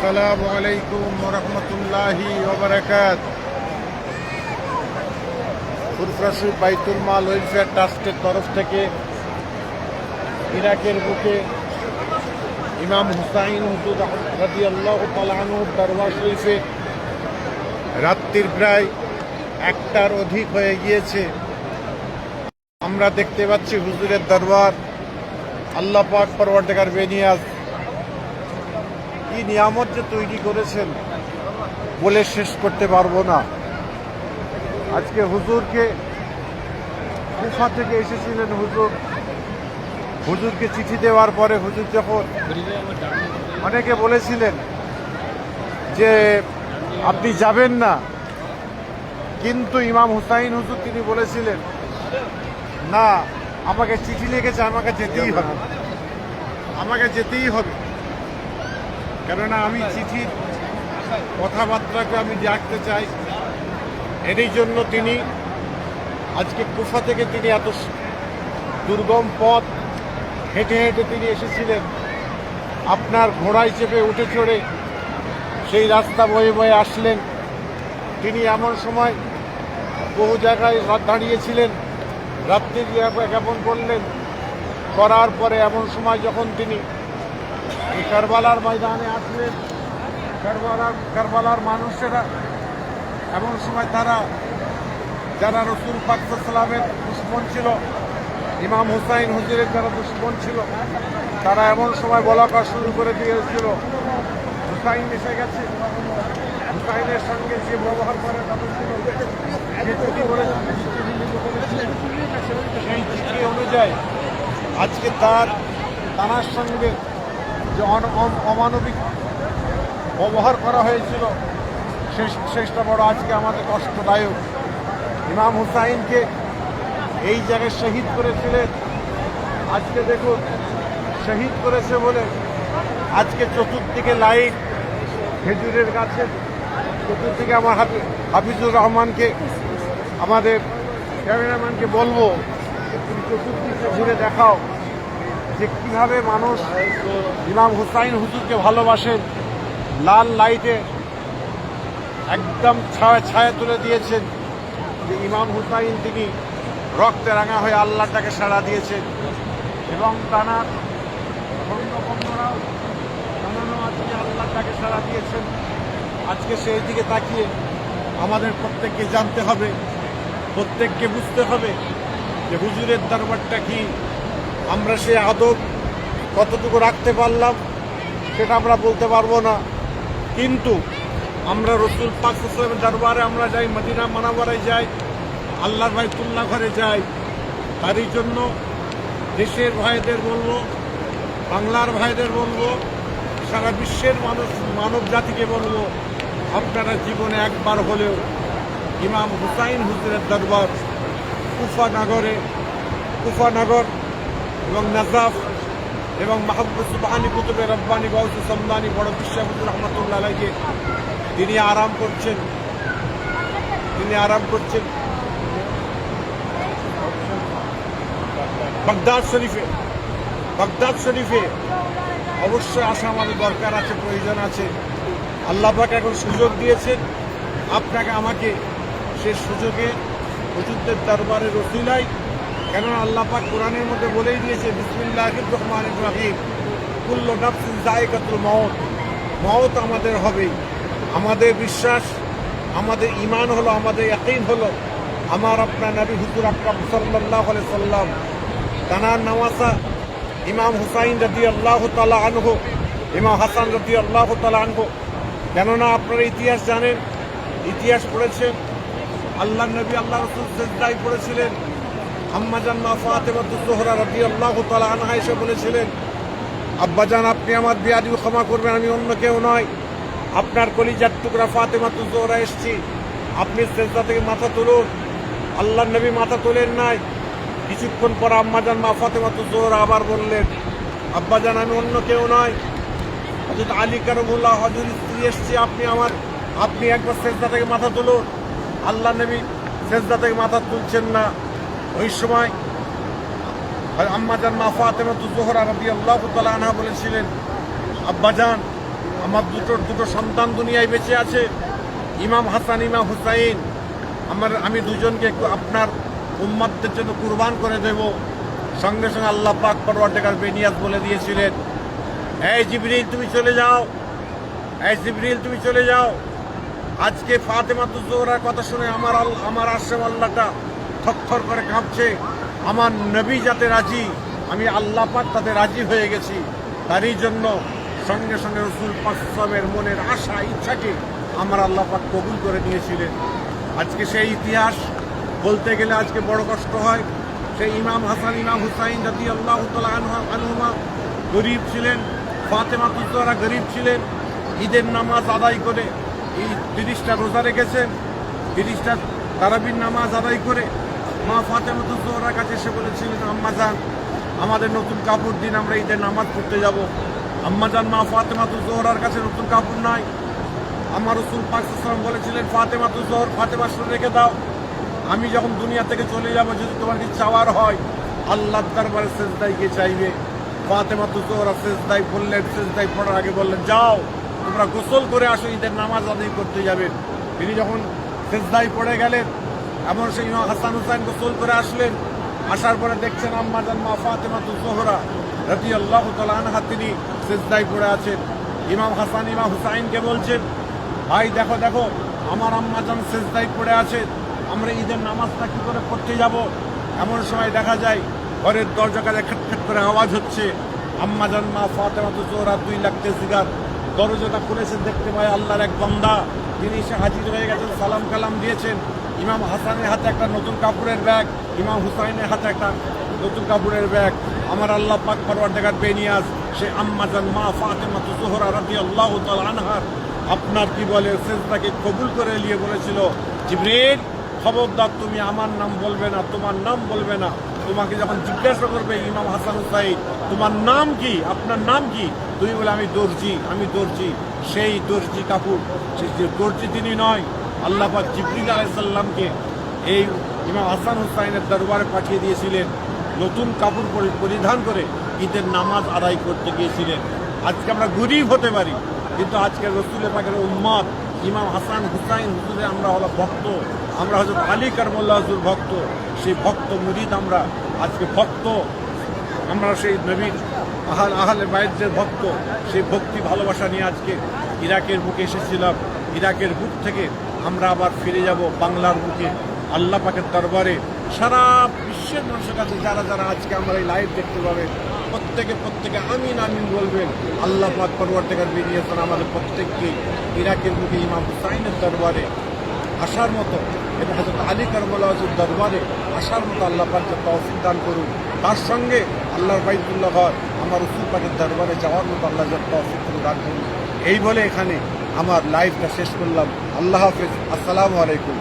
আসসালামু আলাইকুম ওয়া রাহমাতুল্লাহি ওয়া বারাকাতুহু। ফুরফুরা বাইতুল মাল ওয়েলফেয়ার ট্রাস্টের তরফ থেকে ইরাকের বুকে ইমাম হুসাইন হুজুর রাদিয়াল্লাহু তাআলা আনহুর দরবার শরীফে রাত্রির প্রায় 1টার অধিক হয়ে গিয়েছে। আমরা দেখতে পাচ্ছি হুজুরের দরবার। আল্লাহ পাক পরওয়ারদিগার বেনিয়াজ কি নিয়ামত যে তৈরি করেছেন বলে শেষ করতে পারবো না। আজকে হুজুরকে কুফা থেকে এসেছিলেন হুজুরকে চিঠি দেওয়ার পরে হুজুর যখন অনেকে বলেছিলেন যে আপনি যাবেন না, কিন্তু ইমাম হুসাইন হুজুর তিনি বলেছিলেন না, আমাকে চিঠি লিখেছে, আমাকে যেতেই হবে, কেননা আমি চিঠির কথাবার্তাকে আমি রাখতে চাই। এরই জন্য তিনি আজকে কুফা থেকে তিনি এত দুর্গম পথ হেঁটে হেঁটে তিনি এসেছিলেন। আপনার ঘোড়ায় চেপে উঠে চড়ে সেই রাস্তা বয়ে বয়ে আসলেন। তিনি এমন সময় বহু জায়গায় দাঁড়িয়েছিলেন, রাত্রি জ্ঞাপন করলেন, করার পরে এমন সময় যখন তিনি কারবালার ময়দানে আসলেন, কারবালার মানুষেরা এমন সময় যারা রসুল পাক সাল্লামের দুশমন ছিল, ইমাম হুসাইন হুজুরের যারা দুশমন ছিল, তারা এমন সময় বলা শুরু করে দিয়েছিল হুসাইন এসে গেছে। হুসাইনের সঙ্গে যে ব্যবহার করে সেই চিঠি অনুযায়ী আজকে তার সঙ্গে যে অমানবিক ব্যবহার করা হয়েছিল শেষটা বড় আজকে আমাদের কষ্টদায়ক। ইমাম হুসাইনকে এই জায়গায় শহীদ করেছিলেন। আজকে দেখুন শহীদ করেছে বলে আজকে চতুর্দিকে লাইট, খেজুরের গাছে চতুর্দিকে। আমার হাফিজুর রহমানকে, আমাদের ক্যামেরাম্যানকে বলবো তুমি চতুর্দিকে ঘুরে দেখাও যে কীভাবে মানুষ ইমাম হুসাইন হুজুরকে ভালোবাসেন। লাল লাইটে একদম ছায়া তুলে দিয়েছেন যে ইমাম হুসাইন তিনি রক্তে রাঙা হয়ে আল্লাহটাকে সাড়া দিয়েছেন, এবং তানার বন্ধুরাও আজকে আল্লাহটাকে সাড়া দিয়েছেন। আজকে সেই দিকে তাকিয়ে আমাদের প্রত্যেককে জানতে হবে, প্রত্যেককে বুঝতে হবে যে হুজুরের দরবারটা কি। আমরা সে আদব কতটুকু রাখতে পারলাম সেটা আমরা বলতে পারবো না, কিন্তু আমরা রসুল পাক সাল্লাল্লাহু দরবারে আমরা যাই, মদিনা মুনাওয়ারায় যাই, আল্লাহর বাইতুল্লাহ ঘরে যাই। তারই জন্য দেশের ভাইদের বলবো, বাংলার ভাইদের বলবো, সারা বিশ্বের মানব জাতিকে বলবো, আপনারা জীবনে একবার হলেও ইমাম হুসাইন হুজুরের দরবার কুফানগর এবং নাজাফ এবং মাহবুব সুবহানি কুতুবে রব্বানি গাউস সামদানি বড় বিশ্বাবুর রহমাতুল্লাহ আলাইহি তিনি আরাম করছেন বাগদাদ শরীফে। অবশ্যই আসা আমাদের দরকার আছে, প্রয়োজন আছে। আল্লাহ পাক এখন সুযোগ দিয়েছেন আপনাকে আমাকে, সে সুযোগে হুজুরদের দরবারের ওসিলায়, কেননা আল্লাহ পাক কোরআনের মধ্যে বলেই দিয়েছে বিসমিল্লাহির রহমানির রহিম, কুল্লু নাফসিন যায়কাতুল মউত আমাদের হবেই। আমাদের বিশ্বাস, আমাদের ঈমান হলো, আমাদের ইয়াকিন হলো আমার আপনার নবী হুজুর আকরাম সাল্লাল্লাহু আলাইহি সাল্লাম তানার নওয়াসা ইমাম হুসাইন রাদিয়াল্লাহু তাআলা আনহু, ইমাম হাসান রাদিয়াল্লাহু তাআলা আনহু। কেননা আপনারা ইতিহাস জানেন, ইতিহাস পড়েছেন, আল্লাহ নবী আল্লাহ রাসূল সিজদায় পড়েছিলেন। আম্মাজান মা ফাতেমাতুজ জোহরা রাদিয়াল্লাহু তাআলা আনহা এসে বলেছিলেন, আব্বাজান আপনি আমার বিয়াদি ক্ষমা করবেন, আমি অন্য কেউ নয়, আপনার কলিজার টুকরা ফাতেমাতুজ জোহরা এসেছি, আপনি সিজদা থেকে মাথা তুলুন। আল্লাহ নবী মাথা তোলেন নাই। কিছুক্ষণ পর আম্মাজান মা ফাতেমাতুজ জোহরা আবার বললেন, আব্বাজান আমি অন্য কেউ নয়, হযরত আলী কারামুল্লাহ হযরত স্ত্রী এসেছি, আপনি একবার সিজদা থেকে মাথা তুলুন। আল্লাহ নবী সিজদা থেকে মাথা তুলছেন না। ওই সময় আম্মাজান মা ফাতেমাতুজ জোহরা রাদিয়াল্লাহু তাআলা আনহা বলেছিলেন, আব্বাজান আমার দুটো সন্তান দুনিয়ায় বেঁচে আছে, ইমাম হাসান, ইমাম হুসাইন। আমি দুজনকে আপনার উম্মতদের জন্য কুরবান করে দেব। সঙ্গে সঙ্গে আল্লাহ পাক পরওয়ারদিগার বেনিয়াত বলে দিয়েছিলেন, এই জিবরিল তুমি চলে যাও, এই জিবরিল তুমি চলে যাও। আজকে ফাতেমাতুজ জোহরার কথা শুনে আমার আশরাফ আল্লাহটা থরথর করে কাঁপছে। আমার নবী যাতে রাজি, আমি আল্লাহ পাক তাতে রাজি হয়ে গেছি। তারই জন্য সঙ্গে সঙ্গে রসুল পাক সাল্লামের মনের আশা ইচ্ছাকে আমার আল্লাহ পাক কবুল করে নিয়েছিলেন। আজকে সেই ইতিহাস বলতে গেলে আজকে বড় কষ্ট হয়। সেই ইমাম হাসান, ইমাম হুসাইন রাদিয়াল্লাহু তাআলা আনহুমা গরিব ছিলেন, ফাতেমাতুজ জোহরা গরিব ছিলেন। ঈদের নামাজ আদায় করে এই 30টা রোজা রেখেছেন, 30টা তারাবির নামাজ আদায় করে মা ফাতেমাতুজ জোহরার কাছে এসে বলেছিলেন, আম্মা জান আমাদের নতুন কাপড় দিন, আমরা ঈদের নামাজ পড়তে যাব। আম্মা জান মা ফাতেমাতুজ জোহরার কাছে নতুন কাপড় নাই। আমার রাসূল পাক সাল্লাল্লাহু আলাইহি ওয়াসাল্লাম বলেছিলেন, ফাতেমাতুজ জোহরা ফাতেমা শুনে রেখে দাও, আমি যখন দুনিয়া থেকে চলে যাব, যদি তোমার কিছু চাওয়ার হয় আল্লাহর দরবারে সেজদায় গিয়ে চাইবে। ফাতেমাতুজ জোহরা সেজদায় বললেন, সেজদায় পড়ার আগে বললেন, যাও তোমরা গোসল করে আসো, ঈদের নামাজ আদায় করতে যাবেন। তিনি যখন সেজদায় পড়ে গেলেন, এমন সেই ইমাম হাসান হুসাইন গোসল করে আসলেন। আসার পরে দেখছেন আম্মা জান মা ফাতেমাতুজ জোহরা রাদিয়াল্লাহু তাআলা আনহা তিনি সেজদায় পড়ে আছেন। ইমাম হাসান ইমাম হুসাইনকে বলছেন, ভাই দেখো দেখো আমার আম্মা জান সেজদায় পড়ে আছে, আমরা ঈদের নামাজটা কি করে পড়তে যাব। এমন সময় দেখা যায় ঘরের দরজা কাছে খ্যাট করে আওয়াজ হচ্ছে। আম্মা জান মা ফাতেমাতুজ জোহরা 2 লাখ তেজিগার দরজাটা খুলেছেন, দেখতে পায় আল্লাহর এক বান্দা, তিনি এসে হাজির হয়ে গেছেন, সালাম কালাম দিয়েছেন। ইমাম হাসানের হাতে একটা নতুন কাপড়ের ব্যাগ, ইমাম হুসাইনের হাতে একটা নতুন কাপড়ের ব্যাগ। আমার আল্লাহ পাক পরওয়ারদিগার বেনিয়াজ সে আম্মা জান মা ফাতেমাতুজ জোহরা রাদিয়াল্লাহু তাআলা আনহার আপনার কি বলে সেজদাকে কবুল করে নিয়ে বলেছিল, জিবরিল খবরদার তুমি আমার নাম বলবে না, তোমার নাম বলবে না। তোমাকে যখন জিজ্ঞাসা করবে ইমাম হাসান হুসাইন তোমার নাম কি, আপনার নাম কি, তুমি বলে আমি দর্জি, আমি দর্জি। সেই দর্জি কাপড়, সেই দর্জি তিনি নয়, আল্লাহ পাক জিবরিল আলাইহিস সালামকে এই ইমাম হাসান হুসাইনের দরবারে পাঠিয়ে দিয়েছিলেন। নতুন কাপড় পরিধান করে ঈদের নামাজ আদায় করতে গিয়েছিলেন। আজকে আমরা গরিব হতে পারি, কিন্তু আজকে রসুল পাকের উম্মত ইমাম হাসান হুসাইন হুজুরে আমরা হলো ভক্ত, আমরা হযরত আলী কারমুল্লাহ হুজুর ভক্ত। সেই ভক্ত মুরিদ আমরা আজকে ভক্ত, আমরা সেই নবীর আহলে বাইতের ভক্ত। সেই ভক্তি ভালোবাসা নিয়ে আজকে ইরাকের বুকে এসেছিলাম। ইরাকের বুক থেকে আমরা আবার ফিরে যাব বাংলার বুকে আল্লাহ পাকের দরবারে। সারা বিশ্বের মানুষের কাছে যারা যারা আজকে আমরা এই লাইভ দেখতে পাবেন, প্রত্যেকে আমিন আমিন বলবেন। আল্লাহ পাক পরওয়ারদিগার বেনিয়াত আমাদের প্রত্যেককে ইরাকের বুকে ইমাম হুসাইনের দরবারে আসার মতো এবং হযরত আলী কারমুল্লাহ হুজুর দরবারে আসার মতো আল্লাহ পাক তৌফিক দান করুন। তার সঙ্গে আল্লাহর বাইতুল্লাহ ঘর আমার রাসূল পাকের দরবারে যাওয়ার মতো আল্লাহ তৌফিক দান করুন। এই বলে এখানে আমার লাইভটা শেষ করলাম। আল্লাহ হাফেজ, আসসালামু আলাইকুম।